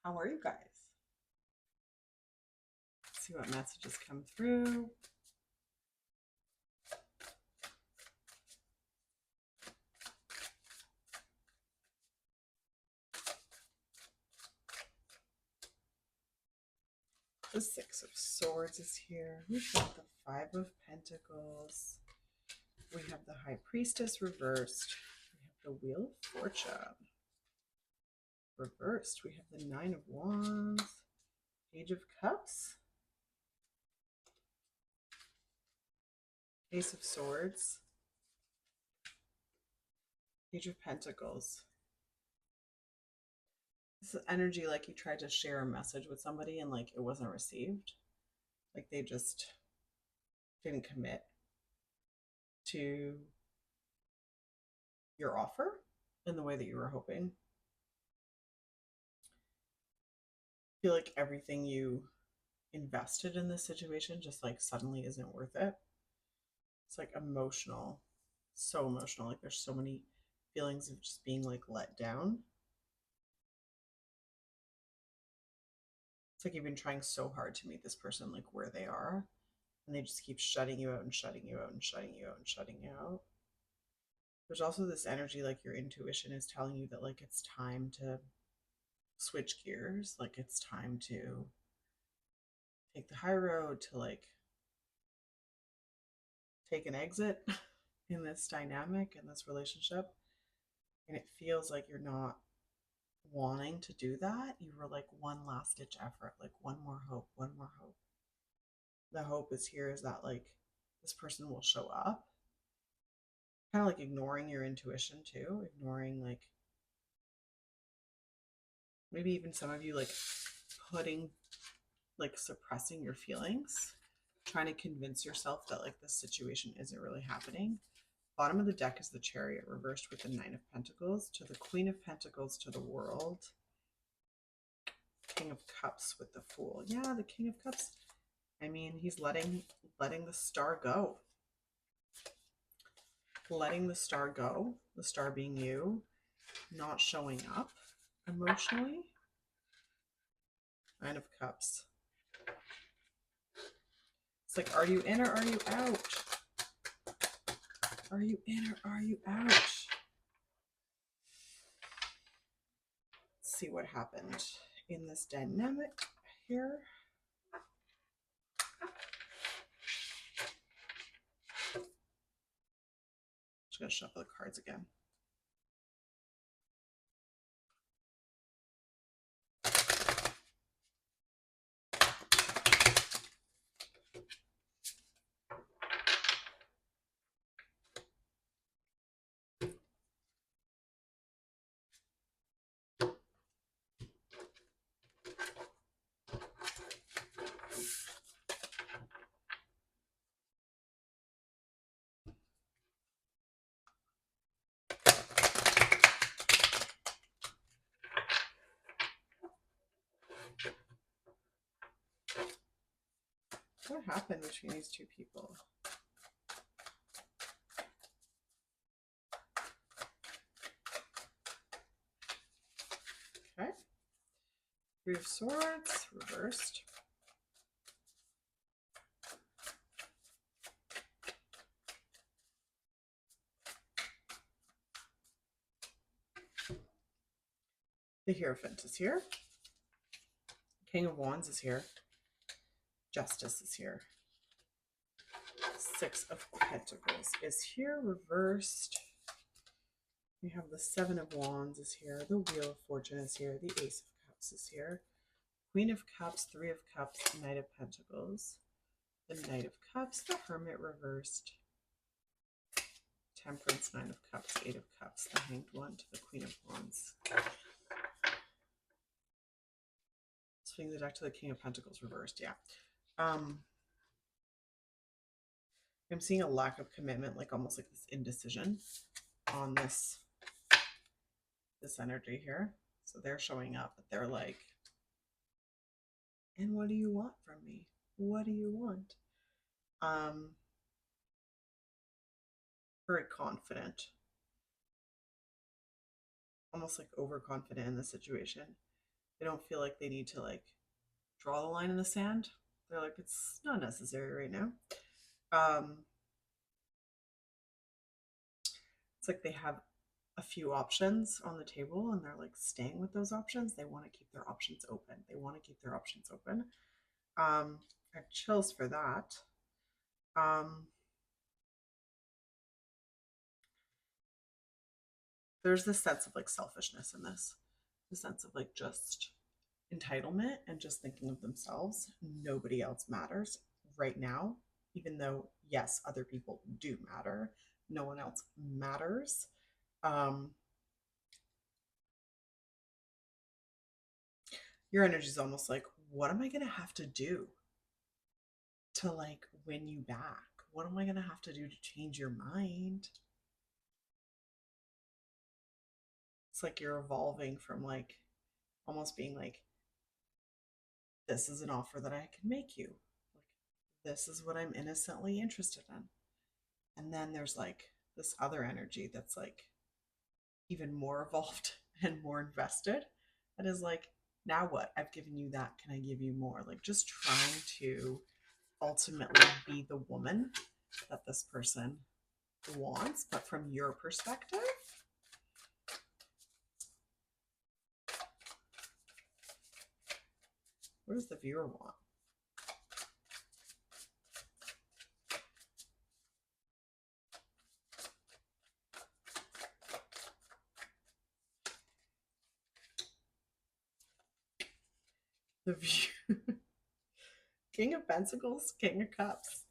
How are you guys? Let's see what messages come through. The Six of Swords is here. We've got the Five of Pentacles. We have the High Priestess reversed. We have the Wheel of Fortune reversed. We have the Nine of Wands. Page of Cups. Ace of Swords. Page of Pentacles. This is energy like you tried to share a message with somebody and like it wasn't received. Like they just didn't commit to your offer in the way that you were hoping. I feel like everything you invested in this situation just like suddenly isn't worth it. It's like emotional, so emotional. Like there's so many feelings of just being like let down. It's like you've been trying so hard to meet this person like where they are, and they just keep shutting you out and shutting you out and shutting you out and shutting you out. There's also this energy like your intuition is telling you that like it's time to switch gears, like it's time to take the high road, to like take an exit in this dynamic, in this relationship. And it feels like you're not wanting to do that. You were like one last ditch effort, like one more hope, one more hope. The hope is here is that like this person will show up. Kind of like ignoring your intuition too, ignoring like maybe even some of you like putting like suppressing your feelings, trying to convince yourself that like this situation isn't really happening. Bottom of the deck is the Chariot reversed with the Nine of Pentacles, to the Queen of Pentacles, to the World. King of Cups with the Fool. Yeah, the King of Cups. I mean, he's letting the star go. Letting the star go. The star being you, not showing up emotionally. Nine of Cups. It's like, are you in or are you out? Are you in or are you out? Let's see what happened in this dynamic here. Just gonna shuffle the cards again. What happened between these two people? Okay. Three of Swords, reversed. The Hierophant is here. King of Wands is here. Justice is here. Six of Pentacles is here, reversed. We have the Seven of Wands is here. The Wheel of Fortune is here. The Ace of Cups is here. Queen of Cups, Three of Cups, Knight of Pentacles. The Knight of Cups, the Hermit reversed. Temperance, Nine of Cups, Eight of Cups, the Hanged One, to the Queen of Wands. Swing the deck to the King of Pentacles reversed. Yeah. I'm seeing a lack of commitment, like almost like this indecision on this energy here. So they're showing up, but they're like, and what do you want from me? What do you want? Very confident, almost like overconfident in the situation. They don't feel like they need to like draw the line in the sand. They're like, it's not necessary right now. Um, it's like they have a few options on the table and they're like staying with those options. They want to keep their options open. They want to keep their options open. I have chills for that. Um, there's this sense of like selfishness in this, the sense of like just entitlement and just thinking of themselves. Nobody else matters right now, even though, yes, other people do matter. No one else matters. Um, your energy is almost like, what am I going to have to do to like win you back? What am I going to have to do to change your mind? It's like you're evolving from like almost being like, this is an offer that I can make you. Like, this is what I'm innocently interested in. And then there's like this other energy that's like even more evolved and more invested. That is like, now what? I've given you that. Can I give you more? Like, just trying to ultimately be the woman that this person wants, but from your perspective. What does the viewer want? The view. King of Pentacles, King of Cups,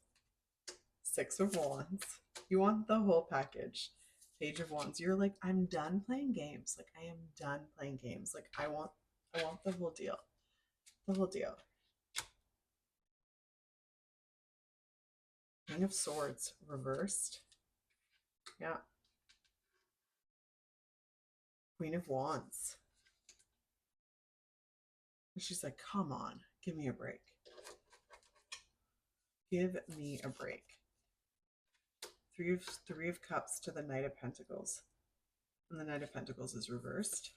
Six of Wands. You want the whole package. Page of Wands. You're like, I'm done playing games. Like, I am done playing games. Like, I want the whole deal. The whole deal. King of Swords reversed. Yeah. Queen of Wands. She's like, come on, give me a break. Give me a break. Three of Cups to the Knight of Pentacles. And the Knight of Pentacles is reversed.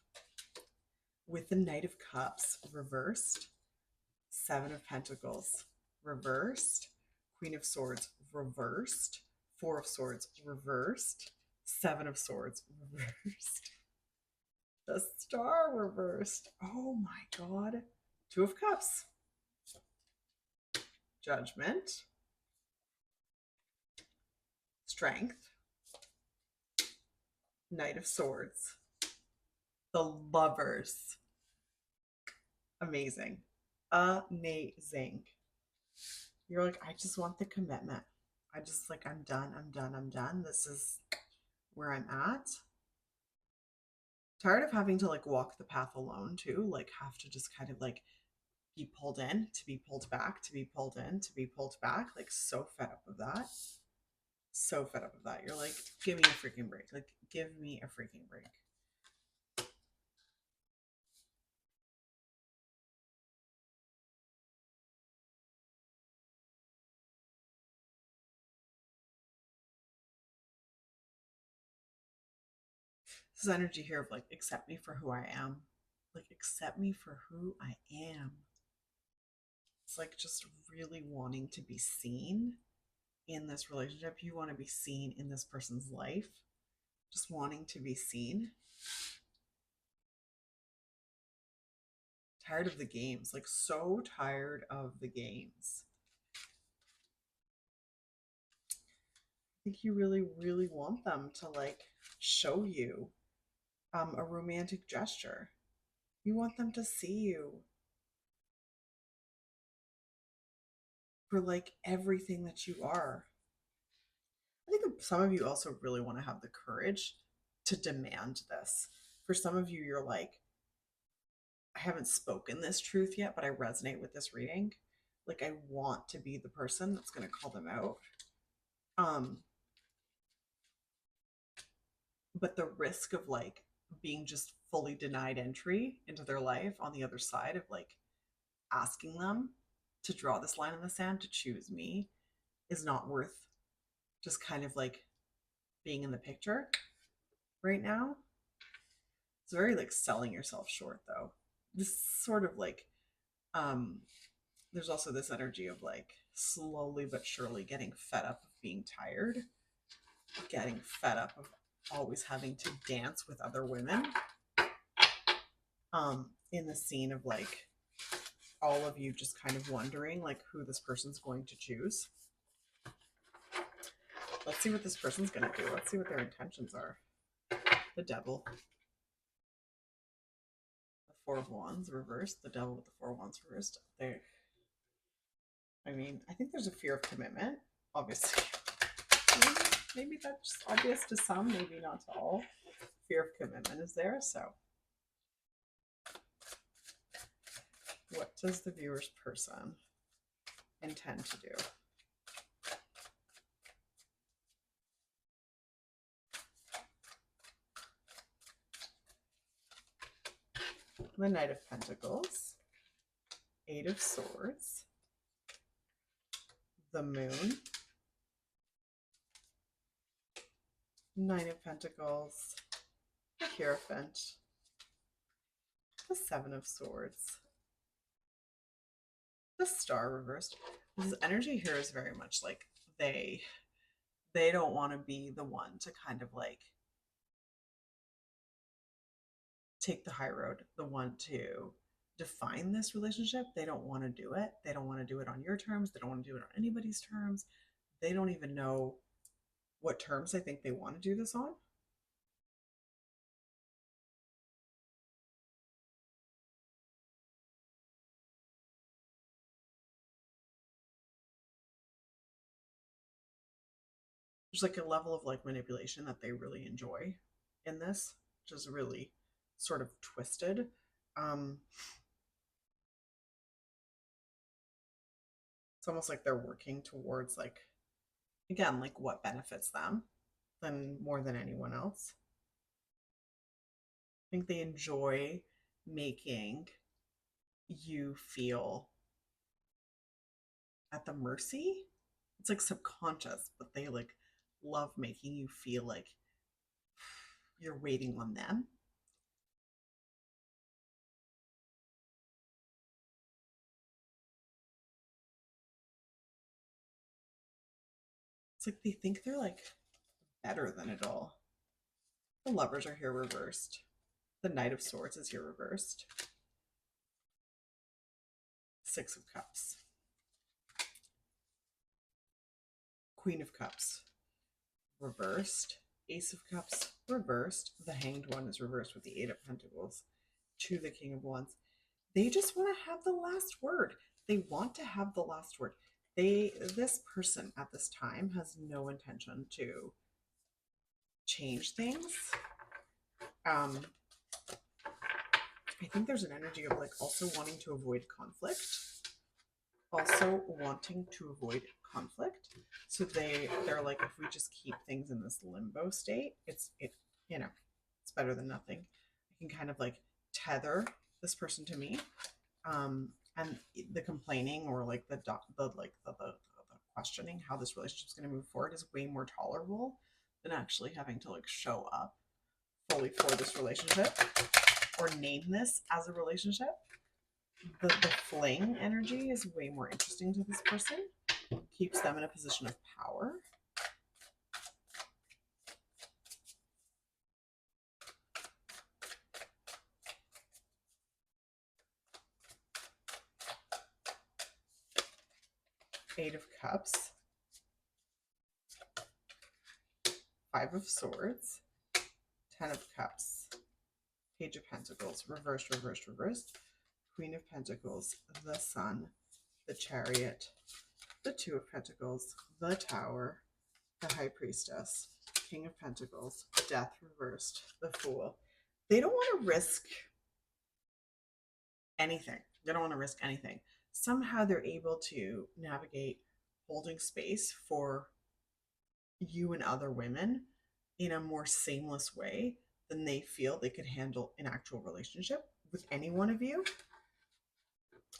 With the Knight of Cups reversed, Seven of Pentacles reversed, Queen of Swords reversed, Four of Swords reversed, Seven of Swords reversed, the Star reversed. Oh my God. Two of Cups. Judgment. Strength. Knight of Swords. The Lovers. Amazing. Amazing. You're like, I just want the commitment. I just like, I'm done. This is where I'm at. Tired of having to like walk the path alone too. Like, have to just kind of like be pulled in, to be pulled back, to be pulled in, to be pulled back. Like, so fed up of that. So fed up of that. You're like, give me a freaking break. Like, give me a freaking break. This is energy here of like, accept me for who I am. Like, accept me for who I am. It's like just really wanting to be seen in this relationship. You want to be seen in this person's life. Just wanting to be seen. Tired of the games. Like, so tired of the games. I think you really, really want them to like show you a romantic gesture. You want them to see you for like everything that you are. I think some of you also really want to have the courage to demand this. For some of you, you're like, I haven't spoken this truth yet, but I resonate with this reading. Like, I want to be the person that's going to call them out. But the risk of like being just fully denied entry into their life on the other side of like asking them to draw this line in the sand to choose me is not worth just kind of like being in the picture right now. It's very like selling yourself short though. this sort of like, um, there's also this energy of like slowly but surely getting fed up of being tired, getting fed up of always having to dance with other women. In the scene of like all of you just kind of wondering like who this person's going to choose. Let's see what this person's going to do. Let's see what their intentions are. The devil. The Four of Wands reversed. The devil with the Four of Wands reversed. I mean, I think there's a fear of commitment, obviously. Maybe that's obvious to some, maybe not to all. Fear of commitment is there, so. What does the viewer's person intend to do? The Knight of Pentacles, Eight of Swords, the Moon, Nine of Pentacles, the Hierophant, the Seven of Swords, the Star reversed. This energy here is very much like they don't want to be the one to kind of like take the high road, the one to define this relationship. They don't want to do it. They don't want to do it on your terms. They don't want to do it on anybody's terms. They don't even know what terms I think they want to do this on. There's like a level of like manipulation that they really enjoy in this, which is really sort of twisted. It's almost like they're working towards like, again, like what benefits them than more than anyone else. I think they enjoy making you feel at the mercy. It's like subconscious, but they like love making you feel like you're waiting on them. It's like they think they're like better than it all. The Lovers are here reversed. The Knight of Swords is here reversed. Six of Cups. Queen of Cups reversed. Ace of Cups reversed. The Hanged One is reversed with the Eight of Pentacles to the King of Wands. They just want to have the last word. They want to have the last word. This person at this time has no intention to change things. I think there's an energy of like also wanting to avoid conflict. So they're like, if we just keep things in this limbo state, it's better than nothing. I can kind of like tether this person to me, and the complaining or like the questioning how this relationship is going to move forward is way more tolerable than actually having to like show up fully for this relationship or name this as a relationship. The fling energy is way more interesting to this person. Keeps them in a position of power. Eight of Cups. Five of Swords. 10 of Cups. Page of Pentacles. Reversed, reversed, reversed. Queen of Pentacles. The Sun. The Chariot. The Two of Pentacles. The Tower. The High Priestess. King of Pentacles. Death reversed. The Fool. They don't want to risk anything. They don't want to risk anything. Somehow they're able to navigate holding space for you and other women in a more seamless way than they feel they could handle an actual relationship with any one of you.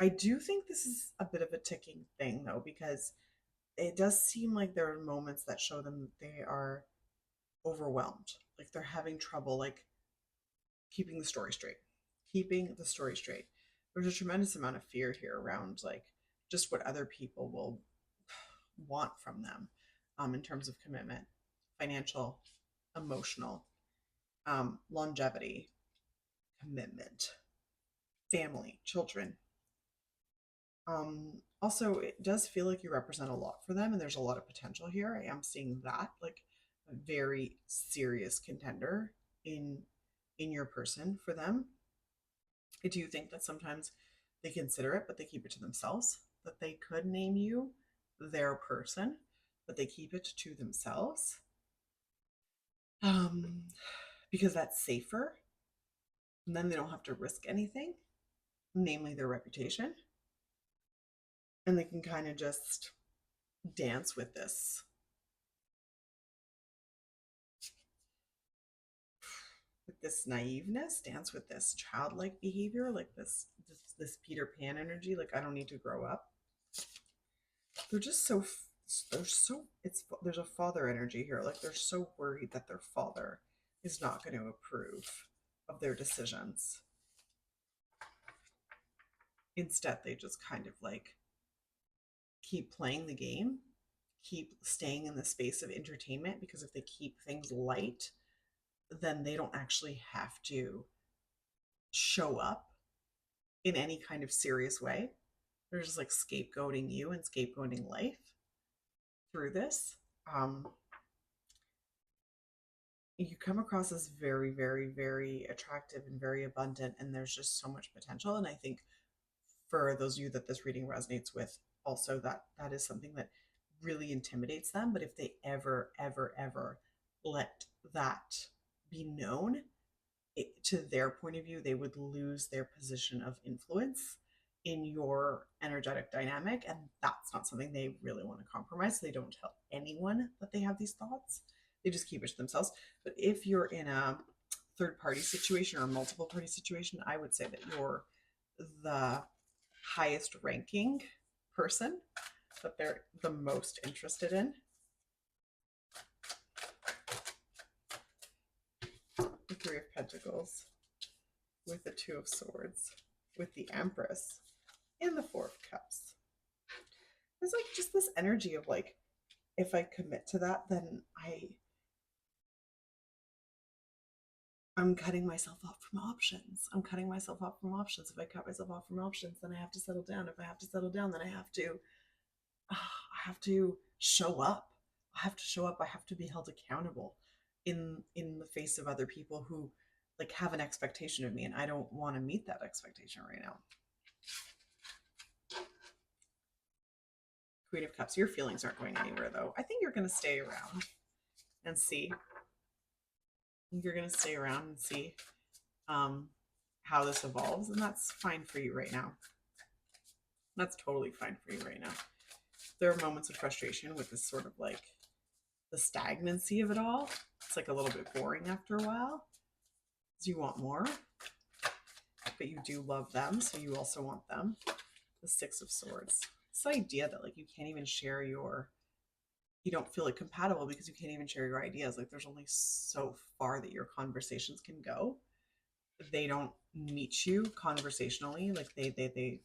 I do think this is a bit of a ticking thing though, because it does seem like there are moments that show them that they are overwhelmed, like they're having trouble like keeping the story straight. keeping the story straight. There's a tremendous amount of fear here around like just what other people will want from them, in terms of commitment, financial, emotional, longevity, commitment, family, children. Also, it does feel like you represent a lot for them, and there's a lot of potential here. I am seeing that like a very serious contender in your person for them. I do think that sometimes they consider it, but they keep it to themselves. That they could name you their person, but they keep it to themselves, um, because that's safer. And then they don't have to risk anything, namely their reputation. And they can kind of just dance with this naiveness, dance with this childlike behavior, like this Peter Pan energy. Like, I don't need to grow up. They're just so there's a father energy here. Like, they're so worried that their father is not going to approve of their decisions. Instead, they just kind of like keep playing the game, keep staying in the space of entertainment, because if they keep things light, then they don't actually have to show up in any kind of serious way. They're just like scapegoating you and scapegoating life through this. You come across as very, very, very attractive and very abundant, and there's just so much potential. And I think for those of you that this reading resonates with, also that is something that really intimidates them. But if they ever, ever, ever let that be known, to their point of view, they would lose their position of influence in your energetic dynamic. And that's not something they really want to compromise. So they don't tell anyone that they have these thoughts. They just keep it to themselves. But if you're in a third party situation or a multiple party situation, I would say that you're the highest ranking person that they're the most interested in. The Three of Pentacles, with the Two of Swords, with the Empress, and the Four of Cups. There's like just this energy of like, if I commit to that, then I'm cutting myself off from options. I'm cutting myself off from options. If I cut myself off from options, then I have to settle down. If I have to settle down, then I have to show up. I have to show up. I have to be held accountable in the face of other people who like have an expectation of me, and I don't want to meet that expectation right now. Queen of Cups, your feelings aren't going anywhere though. I think you're going to stay around and see. You're going to stay around and see how this evolves, and that's fine for you right now. That's totally fine for you right now. There are moments of frustration with this sort of like the stagnancy of it all. It's like a little bit boring after a while, because you want more, but you do love them, so you also want them. The Six of Swords. This idea that like you can't even share you don't feel like compatible because you can't even share your ideas. Like, there's only so far that your conversations can go. They don't meet you conversationally. Like they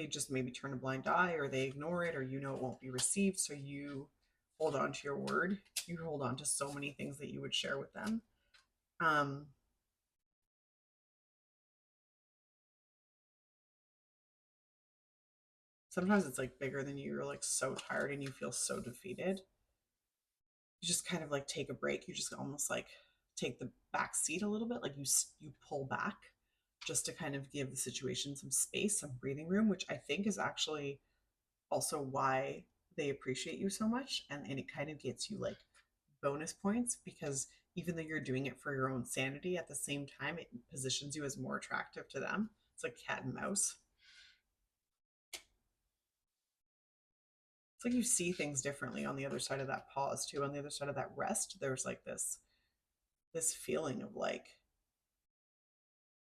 just maybe turn a blind eye, or they ignore it, or it won't be received. So you hold on to your word. You hold on to so many things that you would share with them. Sometimes it's like bigger than you. You're like so tired and you feel so defeated. You just kind of like take a break. You just almost like take the back seat a little bit. Like you pull back just to kind of give the situation some space, some breathing room, which I think is actually also why they appreciate you so much. And it kind of gets you like bonus points, because even though you're doing it for your own sanity, at the same time, it positions you as more attractive to them. It's like cat and mouse. It's like you see things differently on the other side of that pause too. On the other side of that rest, there's like this feeling of like,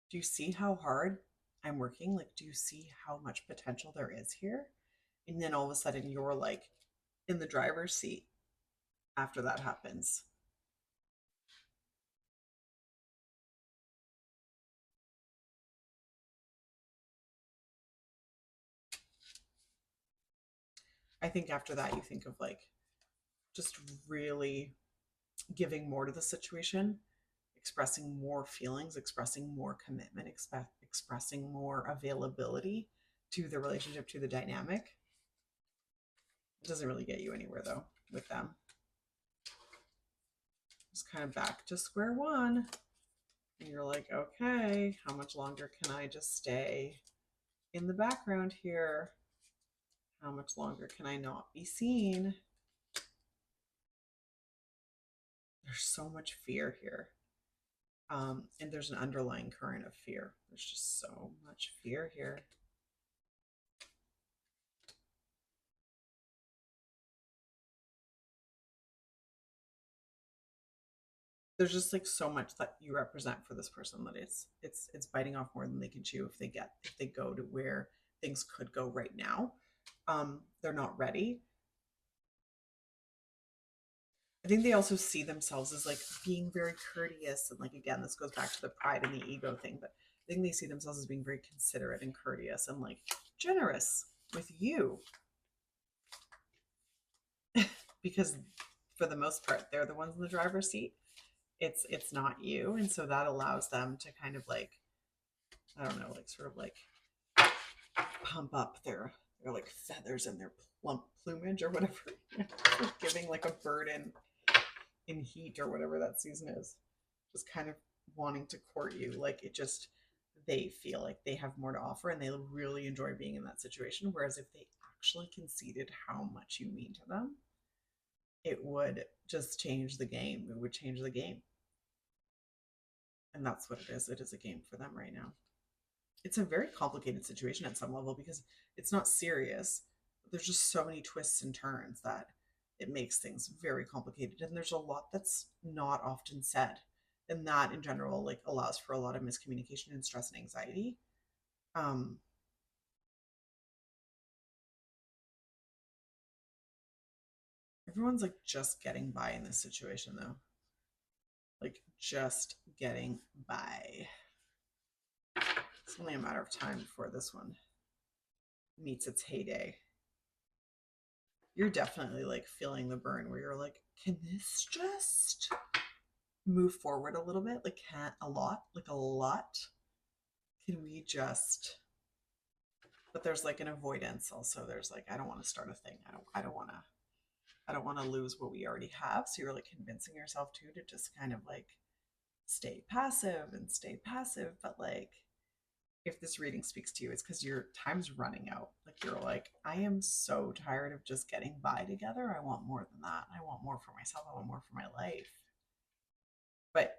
do you see how hard I'm working? Like, do you see how much potential there is here? And then all of a sudden you're like in the driver's seat after that happens. I think after that, you think of like just really giving more to the situation, expressing more feelings, expressing more commitment, expressing more availability to the relationship, to the dynamic. It doesn't really get you anywhere though with them. Just kind of back to square one. And you're like, okay, how much longer can I just stay in the background here? How much longer can I not be seen? There's so much fear here. And there's an underlying current of fear. There's just so much fear here. There's just like so much that you represent for this person that it's biting off more than they can chew if they go to where things could go right now. They're not ready. I think they also see themselves as like being very courteous, and like again, this goes back to the pride and the ego thing, but I think they see themselves as being very considerate and courteous and like generous with you. Because for the most part, they're the ones in the driver's seat. It's not you. And so that allows them to kind of like, I don't know, like sort of like pump up their like feathers and their plump plumage or whatever. Giving like a bird in heat or whatever that season is. Just kind of wanting to court you. Like it just, they feel like they have more to offer and they really enjoy being in that situation. Whereas if they actually conceded how much you mean to them, it would just change the game. It would change the game. And that's what it is. It is a game for them right now. It's a very complicated situation at some level because it's not serious. There's just so many twists and turns that it makes things very complicated. And there's a lot that's not often said. And that in general, like allows for a lot of miscommunication and stress and anxiety. Everyone's like just getting by in this situation though. Like just getting by. It's only a matter of time before this one meets its heyday. You're definitely like feeling the burn where you're like, can this just move forward a little bit? Like, can't a lot? Like a lot? Can we just? But there's like an avoidance also. There's like, I don't want to start a thing. I don't want to lose what we already have. So you're like convincing yourself too to just kind of like stay passive and stay passive. But like, if this reading speaks to you, it's because your time's running out. Like you're like, I am so tired of just getting by together. I want more than that. I want more for myself. I want more for my life. But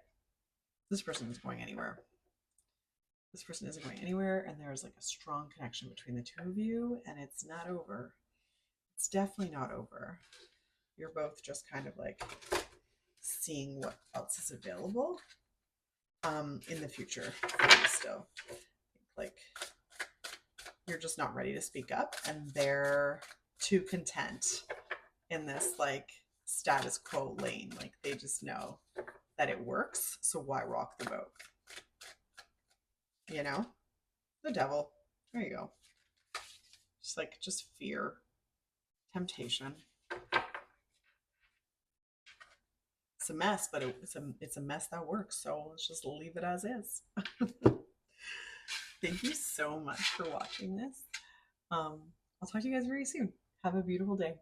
this person is going anywhere. This person isn't going anywhere, and there's like a strong connection between the two of you, and it's not over. It's definitely not over. You're both just kind of like seeing what else is available in the future for you still. Like you're just not ready to speak up, and they're too content in this like status quo lane. Like they just know that it works, so why rock the boat? You know? The devil. There you go. Just fear, temptation. It's a mess, but it's a mess that works, so let's just leave it as is. Thank you so much for watching this. I'll talk to you guys very soon. Have a beautiful day.